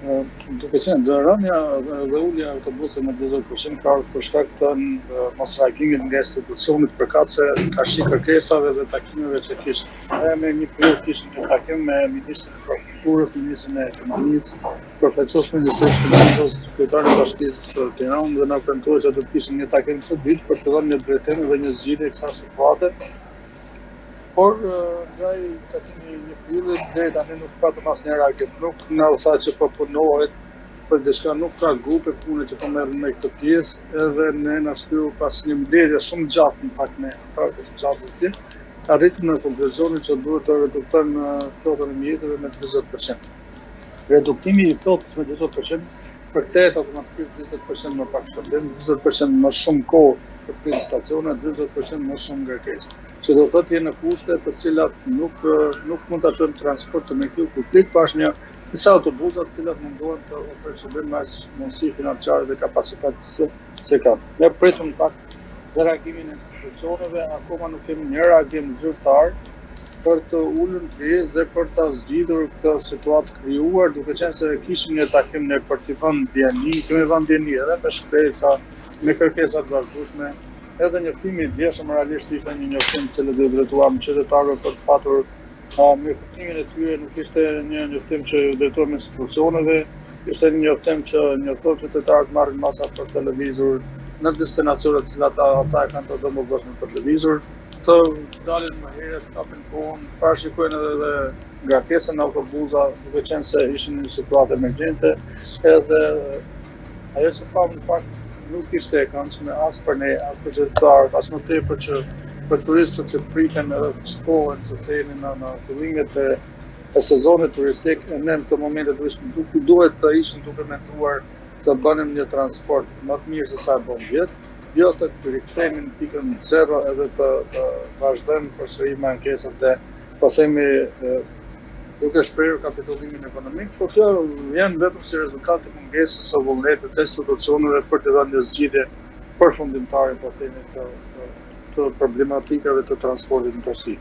Duke qenë dhe rënja dhe ulja e autobuseve me 40% ka ardhur për shkak të mosreagimit nga institucionet përkatëse ka shi kërkesave dhe takimeve që kishin. Me një periudhë kishin një takim me ministrin e infrastrukturës, ministrin e ekonomisë, përfaqësuesin e Ministrisë kryetarin e Bashkisë së Tiranës dhe na premtuar që do të kishin një takim të ditë për të dhënë një drejtim dhe një zgjidhje kësaj situate. Por nga i takimi një filli deri tani nuk patëm asnjë reagim. Nuk na u tha që po punohet për diçka, nuk ka grupe pune që po merren me këtë pjesë, edhe ne na shkryu pas një mbledhje shumë gjatë në fakt me anëtarët e gjatë arritëm në konkluzionin që duhet të reduktojmë flotën e mjeteve me 40%. Reduktimi i flotës me 40% përkthehet automatikisht 20% më pak shpërblim, 20% më shumë kohë për prit stacione, 20% më shumë ngarkesë. Që do thotë jenë në kushte të cilat nuk mund ta çojmë transport me kjo kuplit pas një disa autobusa të cilat mundohen të ofrojnë shërbim me mundësi financiare dhe kapacitet se kanë. Ne pritum në fakt dhe reagimin e institucioneve, akoma nuk kemi një reagim zyrtar për të ulur në pjesë dhe për ta zgjidhur këtë situatë krijuar, duke qenë se kishim një takim ne për të vënë ndjeni, kemi vënë ndjeni edhe me shpresa, me kërkesa të vazhdueshme, edhe njoftimi i vjeshëm realisht ishte një njoftim i cili do drejtuam qytetarëve për të patur me kuptimin e tyre, nuk ishte një njoftim që ju drejtuam institucioneve, ishte një njoftim që njofton qytetarët marrin masa për televizor në destinacione të cilat ata e kanë të domosdoshme për televizor, të dalin më herët, kapin kohën, parashikojnë edhe ngarkesën në autobusa, duke qenë se ishin në situatë emergjente, edhe ajo që pamë në fakt nuk ishte e këndshme as për ne, as për qytetarët, as më tepër që për turistët që priken edhe të shkohen së theni në fillimet e sezonit turistik, ne në të momentet duhet të ishin duke menduar të bënim një transport më të mirë se sa e bën vjet, jo të rikthehemi në pikën 0 edhe të vazhdojmë përsëri me ankesat dhe po themi duke shprehur kapitullimin ekonomik, por kjo janë vetëm si rezultat të mungesës së vullnetit të institucioneve për të dhënë një zgjidhje përfundimtare po themi të problematikave të transportit në përgjithësi.